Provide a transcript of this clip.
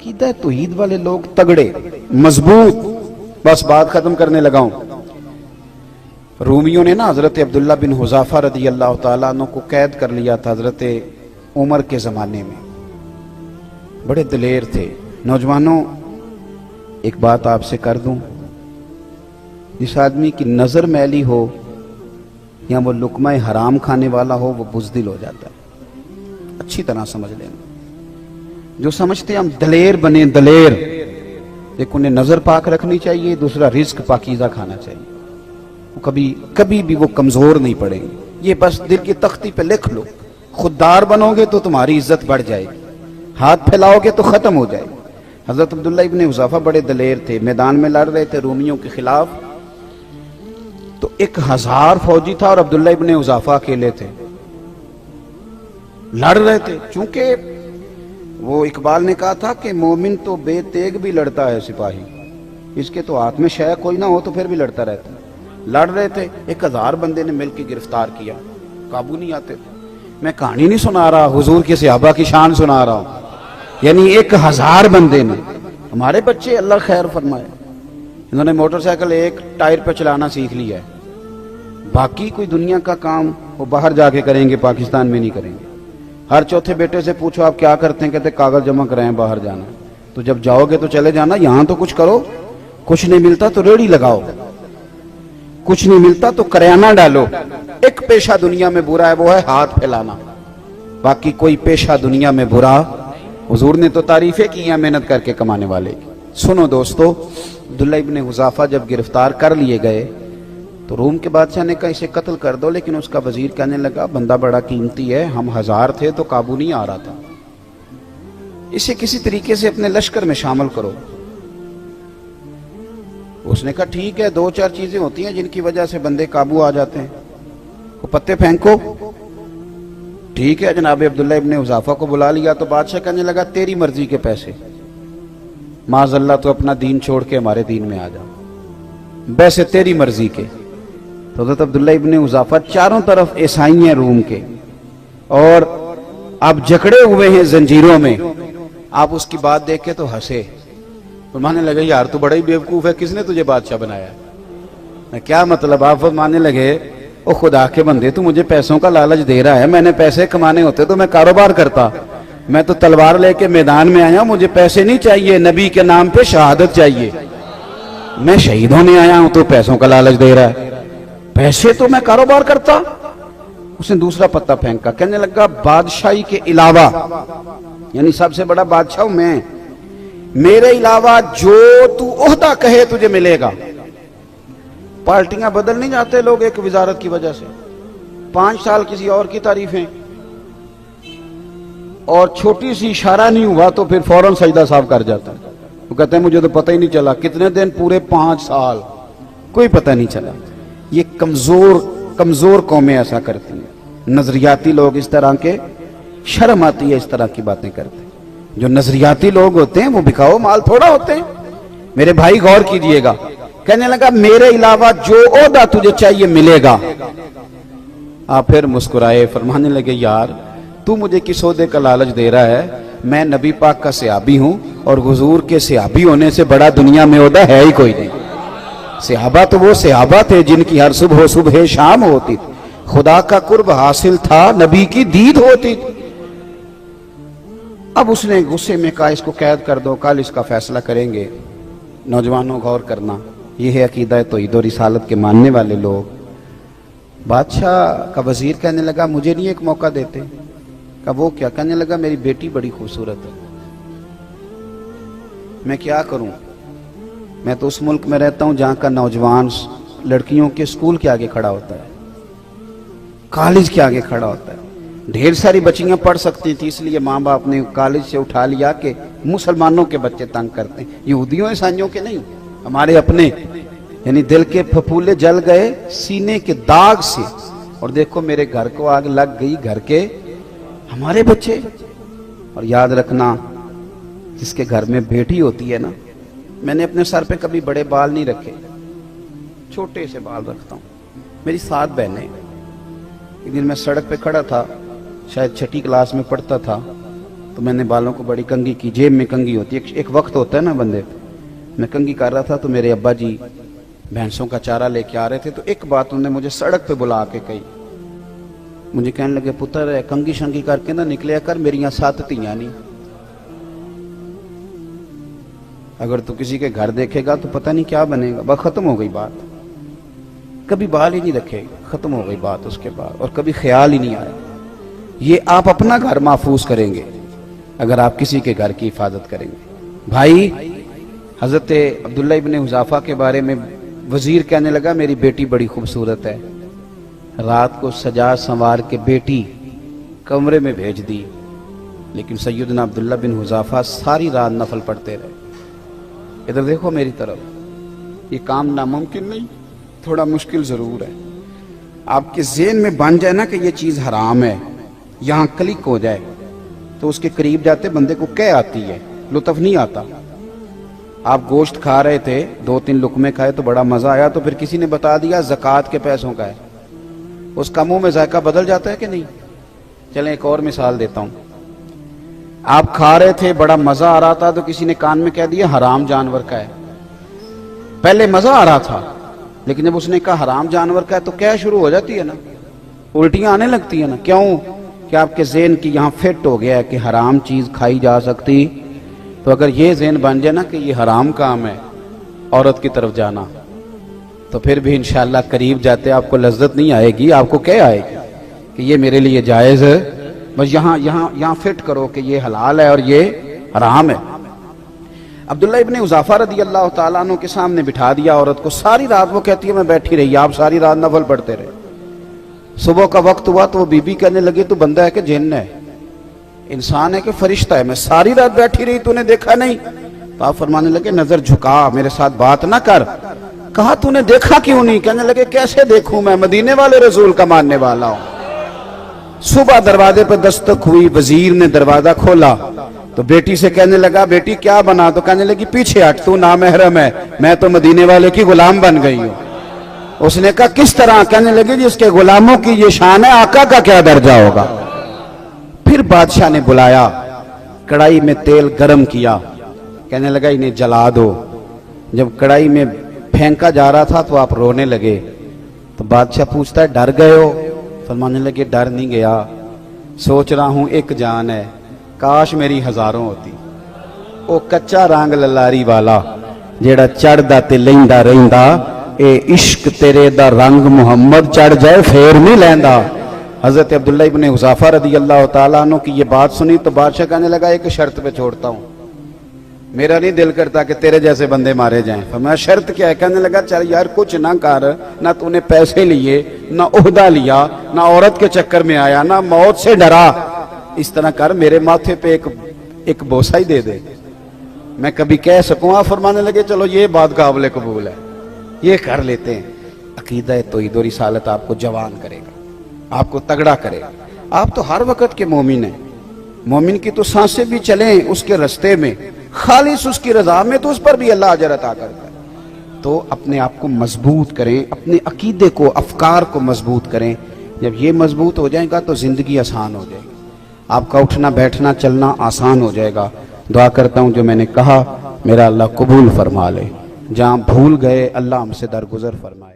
عقیدہ توحید والے لوگ تگڑے مضبوط. بس بات ختم کرنے لگا ہوں. رومیوں نے نا حضرت عبداللہ بن حذافہ رضی اللہ تعالیٰ عنہ کو قید کر لیا تھا حضرت عمر کے زمانے میں. بڑے دلیر تھے. نوجوانوں ایک بات آپ سے کر دوں, جس آدمی کی نظر میلی ہو یا وہ لقمہ حرام کھانے والا ہو وہ بزدل ہو جاتا ہے. اچھی طرح سمجھ لینا. جو سمجھتے ہیں ہم دلیر بنے دلیر, ایک انہیں نظر پاک رکھنی چاہیے, دوسرا رزق پاکیزہ کھانا چاہیے. کبھی بھی وہ کمزور نہیں پڑیں گے. یہ بس دل کی تختی پہ لکھ لو. خوددار بنو گے تو تمہاری عزت بڑھ جائے گی, ہاتھ پھیلاؤ گے تو ختم ہو جائے گی. حضرت عبداللہ ابن حذافہ بڑے دلیر تھے, میدان میں لڑ رہے تھے رومیوں کے خلاف. تو 1000 فوجی تھا اور عبداللہ ابن حذافہ اکیلے تھے, لڑ رہے تھے. چونکہ وہ اقبال نے کہا تھا کہ مومن تو بے تیگ بھی لڑتا ہے سپاہی, اس کے تو ہاتھ میں شے کوئی نہ ہو تو پھر بھی لڑتا رہتا ہے. لڑ رہے تھے, 1000 بندے نے مل کے گرفتار کیا, قابو نہیں آتے تھے. میں کہانی نہیں سنا رہا, حضور کے صحابہ کی شان سنا رہا ہوں. یعنی 1000 بندے نے, ہمارے بچے اللہ خیر فرمائے, انہوں نے موٹر سائیکل ایک ٹائر پہ چلانا سیکھ لیا ہے. باقی کوئی دنیا کا کام وہ باہر جا کے کریں گے, پاکستان میں نہیں کریں گے. ہر چوتھے بیٹے سے پوچھو آپ کیا کرتے ہیں, کہتے کاغذ جمع کرائیں باہر جانا. تو جب جاؤ گے تو چلے جانا, یہاں تو کچھ کرو. کچھ نہیں ملتا تو ریڑھی لگاؤ, کچھ نہیں ملتا تو کریانہ ڈالو. ایک پیشہ دنیا میں برا ہے, وہ ہے ہاتھ پھیلانا. باقی کوئی پیشہ دنیا میں برا, حضور نے تو تعریفیں کی ہیں محنت کر کے کمانے والے کی. سنو دوستو, عبداللہ ابن حذافہ جب گرفتار کر لیے گئے تو روم کے بادشاہ نے کہا اسے قتل کر دو, لیکن اس کا وزیر کہنے لگا بندہ بڑا قیمتی ہے, ہم 1000 تھے تو قابو نہیں آ رہا تھا, اسے کسی طریقے سے اپنے لشکر میں شامل کرو. اس نے کہا ٹھیک ہے, 2-4 چیزیں ہوتی ہیں جن کی وجہ سے بندے قابو آ جاتے ہیں. وہ پتے پھینکو. ٹھیک ہے, جناب عبداللہ ابن حذافہ کو بلا لیا تو بادشاہ کہنے لگا تیری مرضی کے پیسے, معاذ اللہ تو اپنا دین چھوڑ کے ہمارے دین میں آ جاؤ, ویسے تیری مرضی کے. تو حضرت عبداللہ ابن حذافہ چاروں طرف عیسائی ہیں روم کے, اور آپ جکڑے ہوئے ہیں زنجیروں میں. آپ اس کی بات دیکھ کے تو ہنسے, فرمانے لگے یار تو بڑا ہی بیوقوف ہے, کس نے تجھے بادشاہ بنایا؟ کیا مطلب؟ آپ فرمانے لگے او خدا کے بندے, تو مجھے پیسوں کا لالچ دے رہا ہے, میں نے پیسے کمانے ہوتے تو میں کاروبار کرتا, میں تو تلوار لے کے میدان میں آیا ہوں, مجھے پیسے نہیں چاہیے, نبی کے نام پہ شہادت چاہیے. میں شہید ہونے آیا ہوں تو پیسوں کا لالچ دے رہا ہے, پیسے تو میں کاروبار کرتا. اس نے دوسرا پتہ پھینکا, کہنے لگا بادشاہی کے علاوہ, یعنی سب سے بڑا بادشاہ ہوں میں, میرے علاوہ جو تو عہدہ کہے تجھے ملے گا. پارٹیاں بدل نہیں جاتے لوگ ایک وزارت کی وجہ سے, 5 سال کسی اور کی تعریفیں, اور چھوٹی سی اشارہ نہیں ہوا تو پھر فوراً سجدہ صاحب کر جاتا ہے. وہ کہتے ہیں مجھے تو پتہ ہی نہیں چلا, کتنے دن پورے 5 سال کوئی پتہ نہیں چلا. یہ کمزور قومیں ایسا کرتی ہیں. نظریاتی لوگ اس طرح کے, شرم آتی ہے اس طرح کی باتیں کرتے ہیں. جو نظریاتی لوگ ہوتے ہیں وہ بکھاؤ مال تھوڑا ہوتے ہیں. میرے بھائی غور کیجئے گا, کہنے لگا میرے علاوہ جو عہدہ تجھے چاہیے ملے گا. آپ پھر مسکرائے, فرمانے لگے یار تو مجھے کس عہدے کا لالچ دے رہا ہے, میں نبی پاک کا صحابی ہوں, اور حضور کے صحابی ہونے سے بڑا دنیا میں عہدہ ہے ہی کوئی نہیں. صحابہ تو وہ صحابہ تھے جن کی ہر صبح شام ہوتی تھی, خدا کا قرب حاصل تھا, نبی کی دید ہوتی تھی. اب اس نے غصے میں کہا اس کو قید کر دو, کل اس کا فیصلہ کریں گے. نوجوانوں غور کرنا, یہ ہے عقیدہ توحید و رسالت کے ماننے والے لوگ. بادشاہ کا وزیر کہنے لگا مجھے نہیں ایک موقع دیتے؟ کہا وہ کیا؟ کہنے لگا میری بیٹی بڑی خوبصورت ہے, میں کیا کروں, میں تو اس ملک میں رہتا ہوں جہاں کا نوجوان لڑکیوں کے اسکول کے آگے کھڑا ہوتا ہے, کالج کے آگے کھڑا ہوتا ہے. ڈھیر ساری بچیاں پڑھ سکتی تھی, اس لیے ماں باپ نے کالج سے اٹھا لیا کہ مسلمانوں کے بچے تنگ کرتے ہیں, یہودیوں عیسائیوں کے نہیں, ہمارے اپنے. یعنی دل کے پھپھولے جل گئے سینے کے داغ سے, اور دیکھو میرے گھر کو آگ لگ گئی, گھر کے ہمارے بچے. اور یاد رکھنا جس کے گھر میں بیٹی ہوتی ہے نا, میں نے اپنے سر پہ کبھی بڑے بال نہیں رکھے, چھوٹے سے بال رکھتا ہوں. میری 7 بہنیں. ایک دن میں سڑک پہ کھڑا تھا, شاید 6ٹھی کلاس میں پڑھتا تھا, تو میں نے بالوں کو بڑی کنگھی کی، جیب میں کنگھی ہوتی ہے، ایک وقت ہوتا ہے نا بندے پہ، میں کنگھی کر رہا تھا تو میرے ابا جی بھینسوں کا چارہ لے کے آ رہے تھے، تو ایک بات انہوں نے مجھے سڑک پہ بلا کے کہی، مجھے کہنے لگے پتر کنگھی شنگھی کر کے نہ نکلیا کر، میریاں 7 تیاں نہیں، اگر تو کسی کے گھر دیکھے گا تو پتہ نہیں کیا بنے گا۔ بس ختم ہو گئی بات، کبھی بال ہی نہیں رکھے، ختم ہو گئی بات اس کے بعد، اور کبھی خیال ہی نہیں آیا۔ یہ آپ اپنا گھر محفوظ کریں گے اگر آپ کسی کے گھر کی حفاظت کریں گے۔ بھائی حضرت عبداللہ ابن حذافہ کے بارے میں وزیر کہنے لگا میری بیٹی بڑی خوبصورت ہے، رات کو سجا سنوار کے بیٹی کمرے میں بھیج دی، لیکن سیدنا عبداللہ بن حذافہ ساری رات نفل پڑھتے رہے۔ ادھر دیکھو میری طرف، یہ کام ناممکن نہیں، تھوڑا مشکل ضرور ہے۔ آپ کے ذہن میں بن جائے نا کہ یہ چیز حرام ہے، یہاں کلک ہو جائے تو اس کے قریب جاتے بندے کو کہہ آتی ہے، لطف نہیں آتا۔ آپ گوشت کھا رہے تھے، 2-3 لقمے کھائے تو بڑا مزہ آیا، تو پھر کسی نے بتا دیا زکوٰۃ کے پیسوں کا ہے، اس کا منہ میں ذائقہ بدل جاتا ہے کہ نہیں؟ چلیں ایک اور مثال دیتا ہوں، آپ کھا رہے تھے بڑا مزہ آ رہا تھا، تو کسی نے کان میں کہہ دیا حرام جانور کا ہے، پہلے مزہ آ رہا تھا لیکن جب اس نے کہا حرام جانور کا ہے تو کیا شروع ہو جاتی ہے نا، الٹیاں آنے لگتی ہیں نا۔ کیوں؟ کہ آپ کے ذہن کی یہاں فٹ ہو گیا ہے کہ حرام چیز کھائی جا سکتی، تو اگر یہ ذہن بن جائے نا کہ یہ حرام کام ہے عورت کی طرف جانا، تو پھر بھی انشاءاللہ قریب جاتے آپ کو لذت نہیں آئے گی، آپ کو کیا آئے گی کہ یہ میرے لیے جائز ہے، بس یہاں فٹ کرو کہ یہ حلال ہے اور یہ حرام ہے۔ عبداللہ ابن حذافہ رضی اللہ تعالیٰ عنہ کے سامنے بٹھا دیا عورت کو، ساری رات وہ کہتی ہے میں بیٹھی رہی، آپ ساری رات نفل پڑھتے رہے۔ صبح کا وقت ہوا تو وہ بی بی کہنے لگی تو بندہ ہے کہ جن ہے، انسان ہے کہ فرشتہ ہے، میں ساری رات بیٹھی رہی تو نے دیکھا نہیں؟ تو آپ فرمانے لگے نظر جھکا، میرے ساتھ بات نہ کر۔ کہا تو نے دیکھا کیوں نہیں؟ کہنے لگے کیسے دیکھوں، میں مدینے والے رسول کا ماننے والا ہوں۔ صبح دروازے پر دستک ہوئی، وزیر نے دروازہ کھولا تو بیٹی سے کہنے لگا بیٹی کیا بنا؟ تو کہنے لگی پیچھے ہٹ، تو نامحرم ہے، میں تو مدینے والے کی غلام بن گئی ہوں۔ اس نے کہا کس طرح؟ کہنے لگی جس کے غلاموں کی یہ شان ہے، آقا کا کیا درجہ ہوگا؟ پھر بادشاہ نے بلایا، کڑائی میں تیل گرم کیا، کہنے لگا انہیں جلا دو۔ جب کڑائی میں پھینکا جا رہا تھا تو آپ رونے لگے، تو بادشاہ پوچھتا ہے ڈر گئے ہو؟ فرمانے لگے ڈر نہیں گیا، سوچ رہا ہوں ایک جان ہے، کاش میری ہزاروں ہوتی۔ او کچا رنگ للاری والا جیڑا چڑھدا تے لیندا رہندا، اے عشق تیرے دا رنگ محمد چڑھ جائے پھر نہیں لیندا۔ حضرت عبداللہ ابن حذافہ رضی اللہ تعالیٰ عنہ کی یہ بات سنی تو بادشاہ کہنے لگا ایک شرط پہ چھوڑتا ہوں، میرا نہیں دل کرتا کہ تیرے جیسے بندے مارے جائیں۔ فرمایا شرط کیا ہے؟ کہنے لگا چل یار کچھ نہ کر، نہ تو نے پیسے لیے، نہ عہدہ لیا، نہ عورت کے چکر میں آیا، نہ موت سے ڈرا، اس طرح کر میرے ماتھے پہ ایک بوسہ ہی دے دے، میں کبھی کہہ سکوں۔ آپ فرمانے لگے چلو یہ بات قابل قبول ہے، یہ کر لیتے ہیں۔ عقیدہ توحید و رسالت آپ کو جوان کرے گا، آپ کو تگڑا کرے گا۔ آپ تو ہر وقت کے مومن ہیں، مومن کی تو سانسیں بھی چلیں اس کے رستے میں، خالص اس کی رضا میں، تو اس پر بھی اللہ اجر عطا کرتا ہے۔ تو اپنے آپ کو مضبوط کریں، اپنے عقیدے کو، افکار کو مضبوط کریں۔ جب یہ مضبوط ہو جائے گا تو زندگی آسان ہو جائے گی، آپ کا اٹھنا بیٹھنا چلنا آسان ہو جائے گا۔ دعا کرتا ہوں جو میں نے کہا میرا اللہ قبول فرما لے، جہاں بھول گئے اللہ ہم سے درگزر فرمائے۔